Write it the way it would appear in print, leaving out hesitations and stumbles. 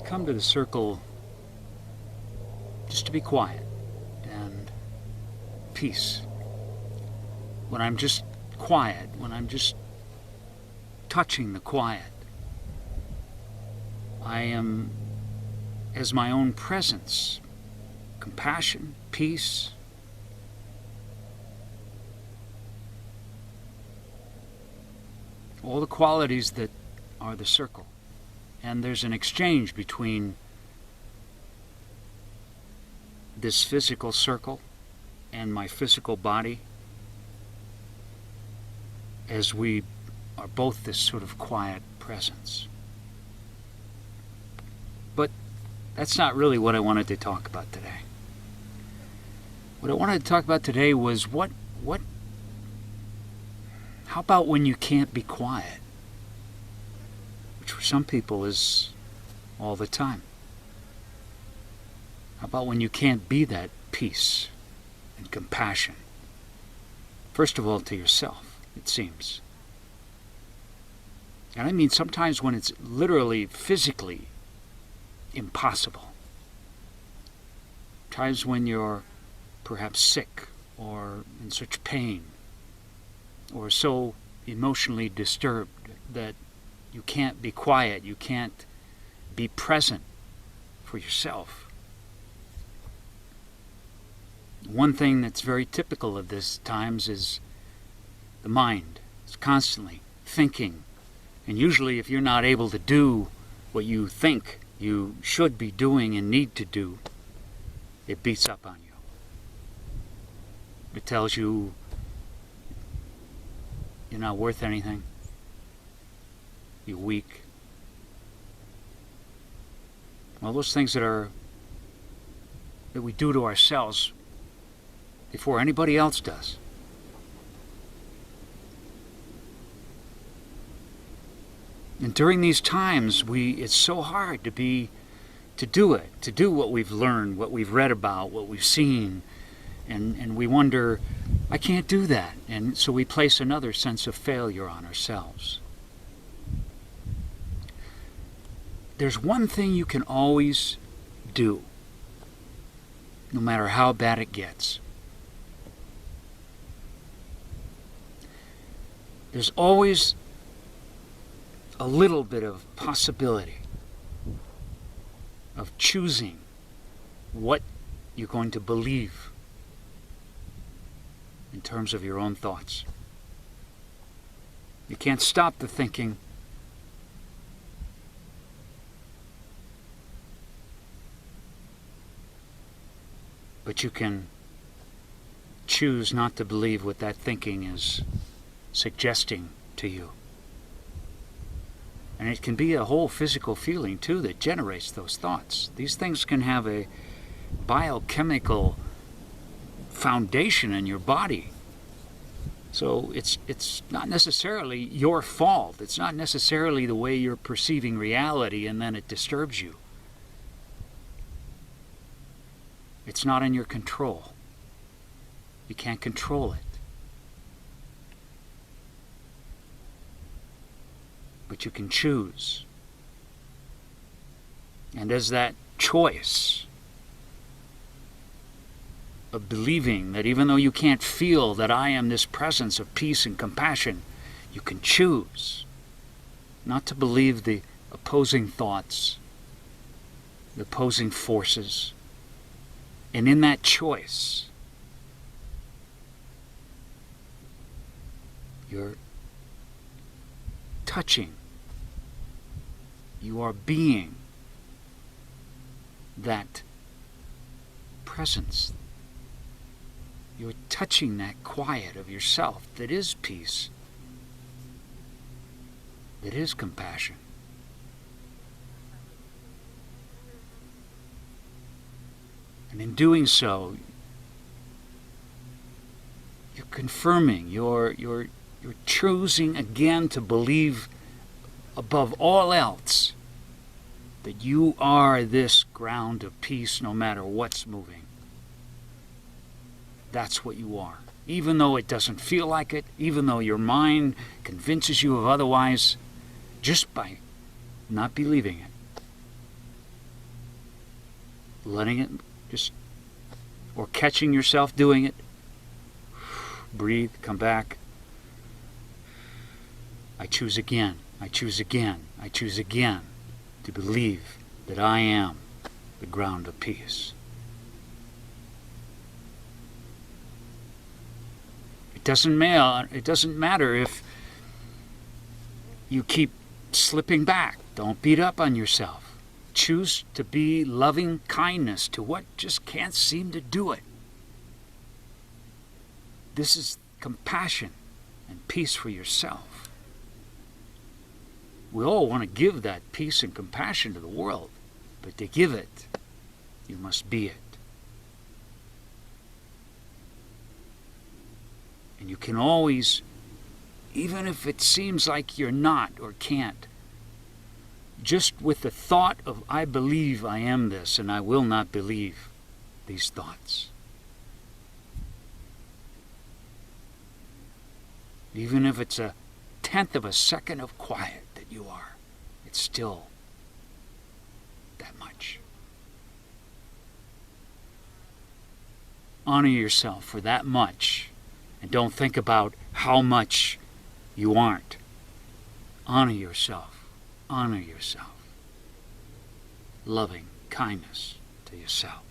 come to the circle just to be quiet and peace. When I'm just quiet, when I'm just touching the quiet, I am as my own presence, compassion, peace. All the qualities that are the circle. And there's an exchange between this physical circle and my physical body as we are both this sort of quiet presence. But that's not really what I wanted to talk about today. What I wanted to talk about today was how about when you can't be quiet? Which for some people is all the time. How about when you can't be that peace and compassion? First of all, to yourself, it seems. And I mean sometimes when it's literally, physically impossible. Times when you're perhaps sick or in such pain or so emotionally disturbed that you can't be quiet, you can't be present for yourself. One thing that's very typical of this times is the mind. It's constantly thinking. And usually if you're not able to do what you think you should be doing and need to do, it beats up on you. It tells you you're not worth anything. You're weak. All those things that we do to ourselves before anybody else does. And during these times, it's so hard to do what we've learned, what we've read about, what we've seen, and we wonder, I can't do that. And so we place another sense of failure on ourselves. There's one thing you can always do, no matter how bad it gets. There's always a little bit of possibility of choosing what you're going to believe in terms of your own thoughts. You can't stop the thinking. But you can choose not to believe what that thinking is suggesting to you. And it can be a whole physical feeling, too, that generates those thoughts. These things can have a biochemical foundation in your body. So it's not necessarily your fault. It's not necessarily the way you're perceiving reality and then it disturbs you. It's not in your control. You can't control it. But you can choose. And as that choice of believing that even though you can't feel that I am this presence of peace and compassion, you can choose not to believe the opposing thoughts, the opposing forces. And in that choice, you're touching, you are being that presence. You're touching that quiet of yourself that is peace, that is compassion. And in doing so, you're confirming, you're choosing again to believe above all else that you are this ground of peace no matter what's moving. That's what you are. Even though it doesn't feel like it, even though your mind convinces you of otherwise, just by not believing it. letting it just, or catching yourself doing it. Breathe, come back. I choose again, I choose again, I choose again to believe that I am the ground of peace. It doesn't matter if you keep slipping back. Don't beat up on yourself. Choose to be loving kindness to what just can't seem to do it. This is compassion and peace for yourself. We all want to give that peace and compassion to the world, but to give it, you must be it. And you can always, even if it seems like you're not or can't, just with the thought of, I believe I am this and I will not believe these thoughts. Even if it's 1/10 of a second of quiet that you are, it's still that much. Honor yourself for that much, and don't think about how much you aren't. Honor yourself. Honor yourself. Loving kindness to yourself.